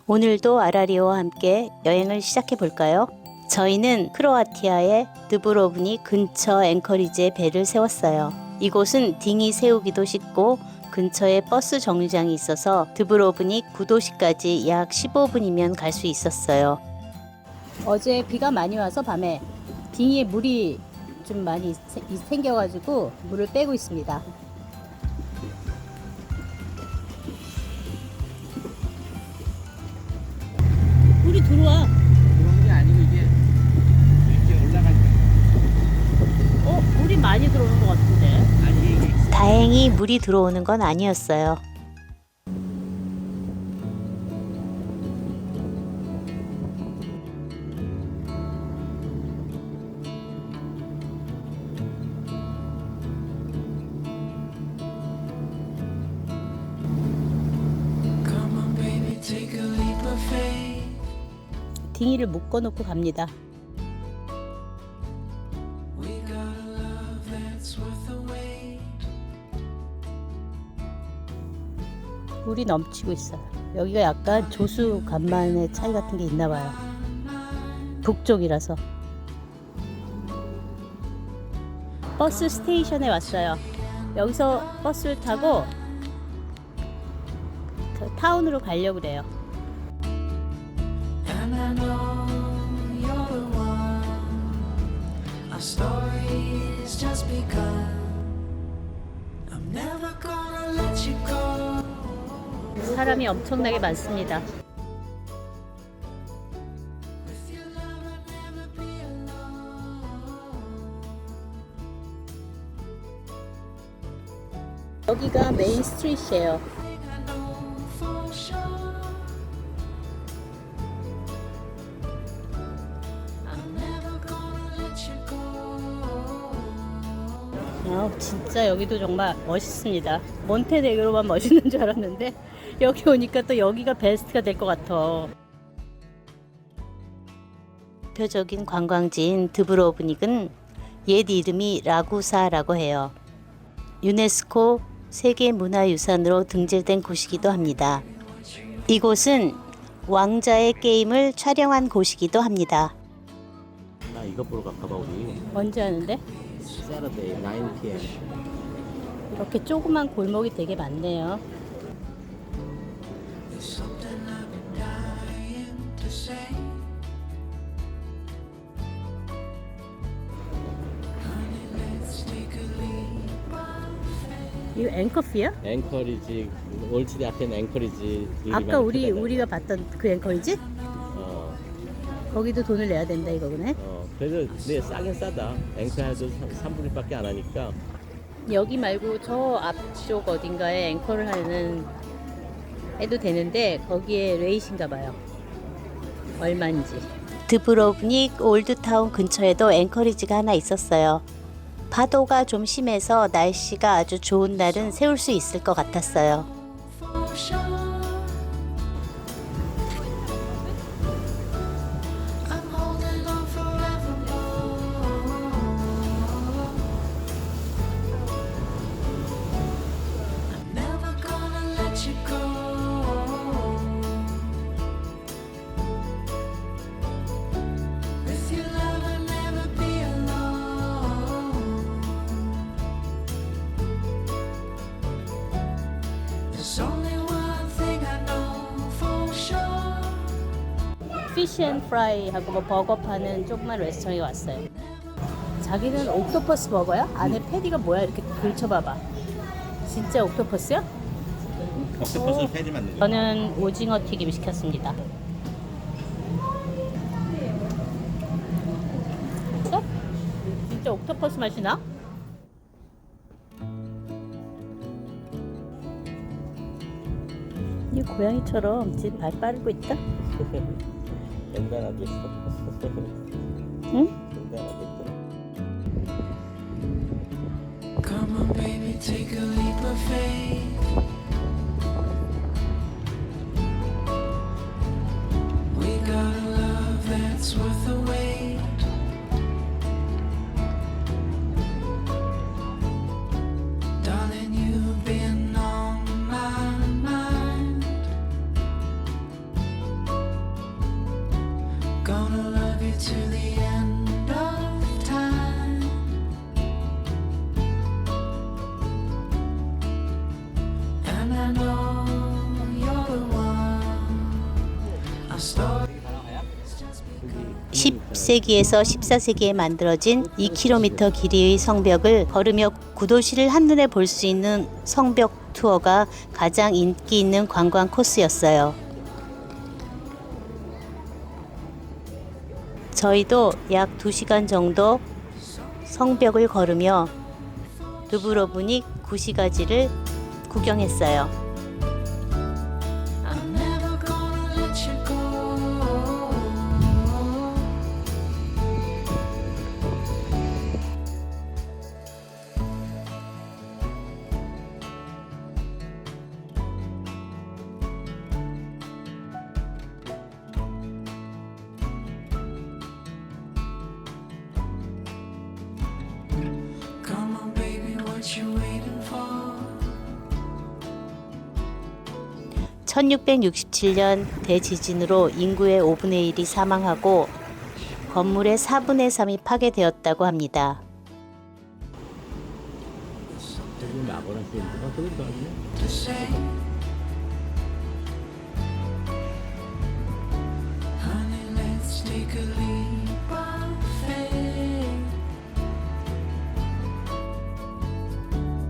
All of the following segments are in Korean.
오늘도 아라리오와 함께 여행을 시작해 볼까요? 저희는 크로아티아의 드브로브닉 근처 앵커리지에 배를 세웠어요. 이곳은 딩이 세우기도 쉽고 근처에 버스 정류장이 있어서 드브로브닉 구도시까지 약 15분이면 갈 수 있었어요. 어제 비가 많이 와서 밤에 딩에 물이 좀 많이 생겨가지고 물을 빼고 있습니다. 물이 들어와. 그런 게 아니고 이게 이렇게 올라갈 때. 물이 많이 들어오는 것 같은데. 아니 이게 다행히 물이 들어오는 건 아니었어요. 딩이를 묶어놓고 갑니다. 물이 넘치고 있어요. 여기가 약간 조수 간만의 차이 같은 게 있나 봐요. 북쪽이라서. 버스 스테이션에 왔어요. 여기서 버스를 타고 그 타운으로 가려고 그래요. And I know you're the one. Our story's just begun. I'm never gonna let you go. 사람이 엄청나게 많습니다. With your love, I'll never be alone. 여기가 메인 스트리트예요. Thing I know for sure. I'm never gonna let you go. 진짜 여기도 정말 멋있습니다. 몬테네그로만 멋있는 줄 알았는데 여기 오니까 또 여기가 베스트가 될 것 같아. 대표적인 관광지인 드브로브닉은 옛 이름이 라구사라고 해요. 유네스코 세계문화유산으로 등재된 곳이기도 합니다. 이곳은 왕자의 게임을 촬영한 곳이기도 합니다. 나 이거 보러 갈까봐 우리. 언제 하는데? Saturday 9 p.m. 이렇게 조그만 골목이 되게 많네요. There's something I've been dying to say. Honey, let's take a leap of faith. 이거 앵커피야? 앵커리지 올치대 앞에는 앵커리지. 아까 우리가 봤던 그 앵커리지? 어. 거기도 돈을 내야 된다 이거구나. 그래도 네 싸긴 싸다. 앵커에도 3분밖에 안 하니까. 여기 말고 저 앞쪽 어딘가에 앵커를 하는 해도 되는데 거기에 레이신가 봐요. 얼마인지. 드브로브닉 올드타운 근처에도 앵커리지가 하나 있었어요. 파도가 좀 심해서 날씨가 아주 좋은 날은 세울 수 있을 것 같았어요. For sure. I'm holding on forevermore. I'm never gonna let you go. With your love, I'll never be alone. There's only one thing I know for sure. 피쉬 앤 프라이 하고 뭐 버거 파는 조그만 레스토랑에 왔어요. 자기는 옥토퍼스 버거야? 안에 패디가 뭐야? 이렇게 걸쳐봐봐. 진짜 옥토퍼스야? 옥토퍼스 패지 만들죠. 저는 오징어 튀김 시켰습니다. 진짜 옥토퍼스 맛이 나? 이 고양이처럼 지금 발 빠르고 있다? 갱단하고 있어. 응? 갱단하고 있어. Come on, baby, take a leap of faith. We got a love that's worth the wait. Darling, you've been on my mind. Gonna love you to the end of time. And I know you're the one. Our story. 10세기에서 14세기에 만들어진 2km 길이의 성벽을 걸으며 구도시를 한눈에 볼 수 있는 성벽 투어가 가장 인기 있는 관광 코스였어요. 저희도 약 2시간 정도 성벽을 걸으며 르브로브닉 구시가지를 구경했어요. I'm never gonna let you go. Come on, baby, what you waiting for? 1667년 대지진으로 인구의 5분의 1이 사망하고 건물의 4분의 3이 파괴되었다고 합니다. 저기 마거나 샌드가 그런 거 아니야? To say, honey, let's take a leap of faith.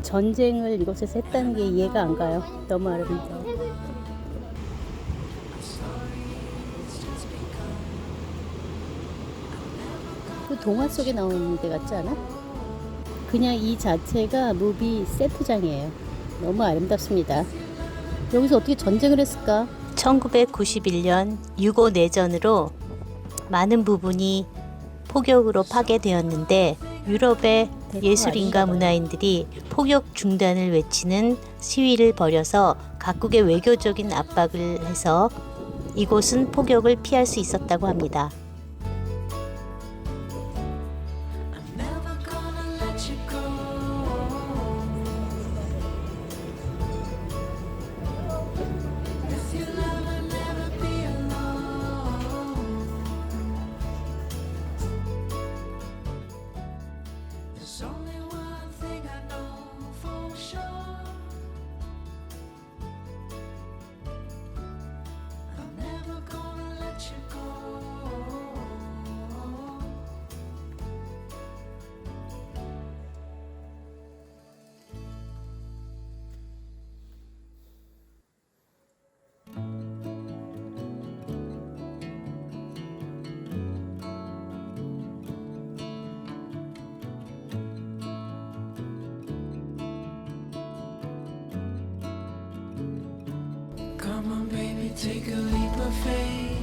전쟁을 이곳에서 했다는 게 이해가 안 가요. 너무 아름다워. 그 동화 속에 나오는 데 같지 않아? 그냥 이 자체가 무비 세트장이에요. 너무 아름답습니다. 여기서 어떻게 전쟁을 했을까? 1991년 6.5 내전으로 많은 부분이 폭격으로 파괴되었는데 유럽의 예술인과 문화인들이 폭격 중단을 외치는 시위를 벌여서 각국의 외교적인 압박을 해서 이곳은 폭격을 피할 수 있었다고 합니다. I'm never gonna let you go. With your love, I'll never be alone. There's only one thing I know for sure. I'm never gonna let you go. Come on, baby, take a leap of faith.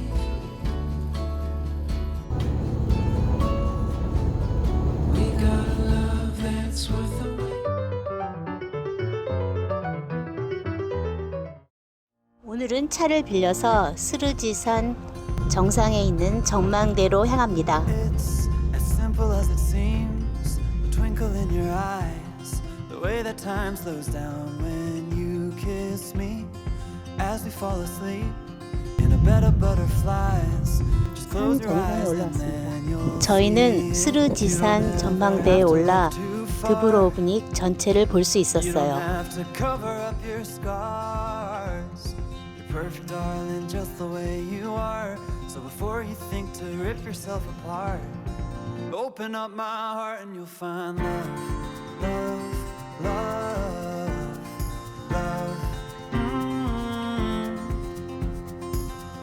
We got a love that's worth the wait. 오늘은 차를 빌려서 스르지산 정상에 있는 전망대로 향합니다. It's as simple as it seems. The twinkle in your eyes, the way that time slows down when you kiss me. As we fall asleep in a bed of butterflies. Just close your eyes and then you'll 저희는 see 스르지산 you don't 전망대에 have to 올라 go too far. 드브로브닉 전체를 볼 수 You 있었어요. don't have to cover up your scars. You're perfect, darling, just the way you are. So before you think to rip yourself apart, open up my heart and you'll find love, love, love, love.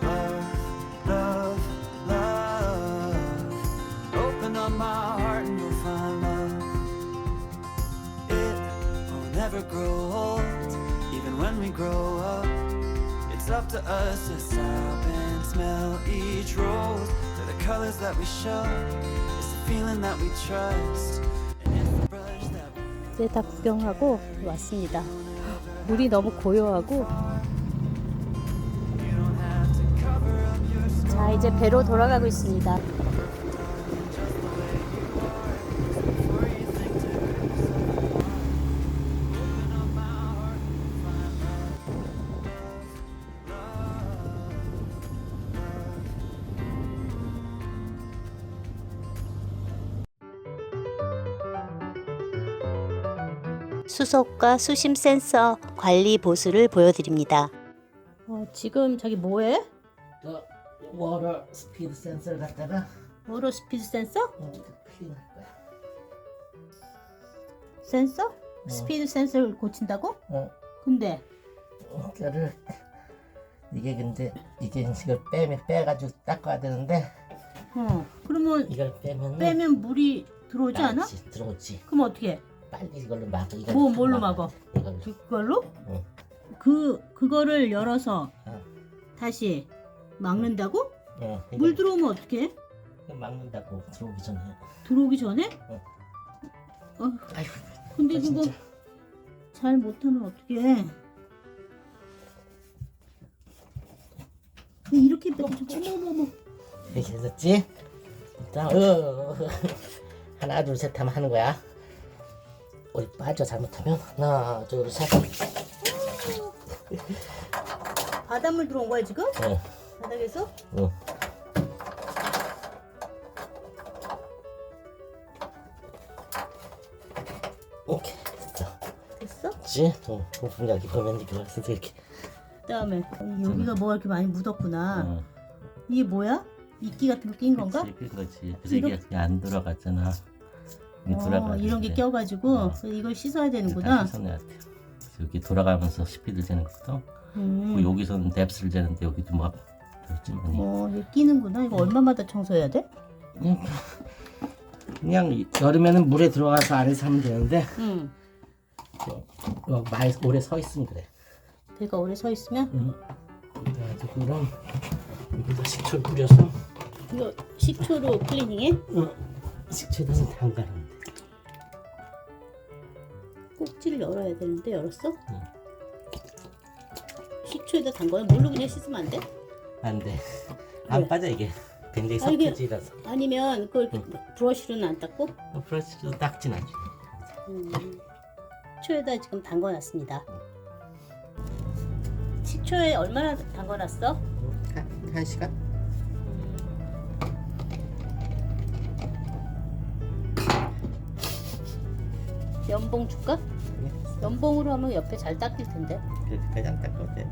Love, love, love. Open up my heart and you'll find love. It will never grow old, even when we grow up. It's up to us to stop and smell each rose. They're the colors that we show. It's the feeling that we trust. And it's the brush that we 이제 다 구경하고 왔습니다. 물이 너무 고요하고 자 이제 배로 돌아가고 있습니다. 수속과 수심 센서 관리 보수를 보여드립니다. 지금 자기 뭐해? 워터 스피드 센서를 갖다가 워터 스피드 센서? 클린할 거야. 센서? 스피드 센서를 고친다고? 어. 근데 이거를 이게 근데 이게 이걸 빼가지고 닦아야 되는데 그러면 이걸 빼면 물이 들어오지 않아? 나오지, 들어오지. 그럼 어떻게 해? 빨리 이걸로 막아. 이걸 뭘로 막아? 이걸로. 그걸로? 응. 그거를 열어서 어. 다시 막는다고? 이걸 물 들어오면 어떻게 해? 막는다고 들어오기 전에. 들어오기 전에? 아이고. 근데 그거 진짜. 잘 못하면 어떻게 해? 이렇게 어머머머. 이렇게 됐지? 자, 하나 둘 셋 하면 하는 거야. 어디 빠져 잘못하면 하나 둘 셋. 바닷물 들어온 거야 지금? 응. 바닥에서? 응. 오케이 됐어. 됐어? 그치? 부품 여기 보면 이렇게 왔을 때 이렇게. 그다음에 여기가 뭐가 이렇게 많이 묻었구나. 이게 뭐야? 미끼 같은 거 낀 건가? 그치, 그거지. 그래서 이게 안 들어갔잖아. 이게 돌아가야 이런 게 되는데. 껴가지고 그래서 이걸 씻어야 이제 되는구나. 다 씻어내야 돼요. 그래서 여기 돌아가면서 스피드 재는 거거든. 그리고 여기서는 뎁스를 재는데 여기도 막 있지만 이게 끼는구나. 이거 얼마마다 청소해야 돼? 그냥 여름에는 물에 들어가서 안에서 하면 되는데 응. 많이 오래 서 있으면 그래. 배가 오래 서 있으면? 그래가지고 그럼 여기다 식초를 뿌려서 이거 식초로 클리닝해? 식초에다가 담가놓으면 돼. 꼭지를 열어야 되는데 열었어? 식초에다 담궈요? 물로 그냥 씻으면 안 돼? 안 돼. 안 빠져 이게. 굉장히 아, 이게- 석회질이라서. 아니면 그걸 브러쉬로는 안 닦고? 브러쉬로 닦진 않지. 식초에다 지금 담궈놨습니다. 식초에 얼마나 담궈놨어? 한 시간? 연봉 줄까? 연봉으로 하면 옆에 잘 닦일 텐데. 그냥 닦아도 돼.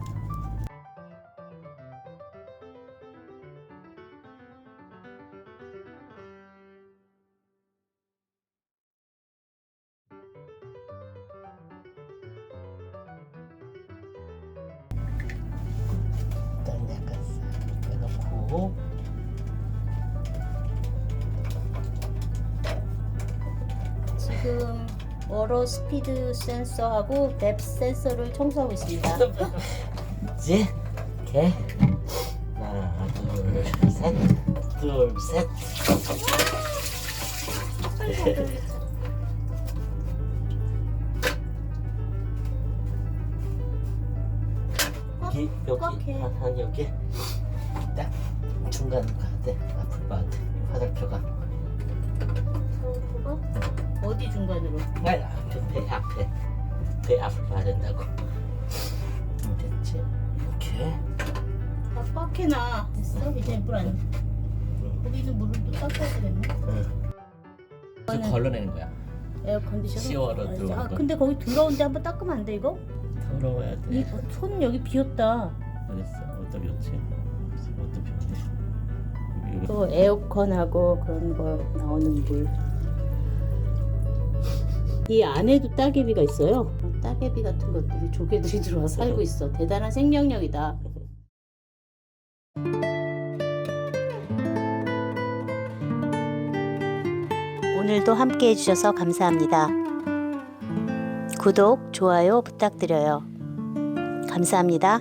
일단 약간 싹 빼놓고 지금 워터 스피드 센서하고 뎁스 센서를 청소하고 있습니다. 이제 이렇게 하나 둘셋 여기 꽉해. 여기 딱 중간 가야 돼. 앞으로 봐야 돼. 화살표가 어디 중간으로? 배 앞에 배 앞을 봐야 된다고. 됐지? 이렇게 꽉 해놔. 됐어? 이제 물 안. 거기 있는 물을 또 닦아야 되겠네. 좀 걸러내는 거야. 에어컨디셔너. 시원하러 들어온 거. 근데 거기 들어온데 한번 닦으면 안 돼 이거? 더러워야 돼. 이 손 여기 비었다. 어딨어? 어디다 비웠지? 어디다 비웠지? 또 에어컨하고 그런 거 나오는 물. 이 안에도 따개비가 있어요. 따개비 같은 것들이 조개들이 들어와 살고 있어. 대단한 생명력이다. 오늘도 함께 해주셔서 감사합니다. 구독, 좋아요 부탁드려요. 감사합니다.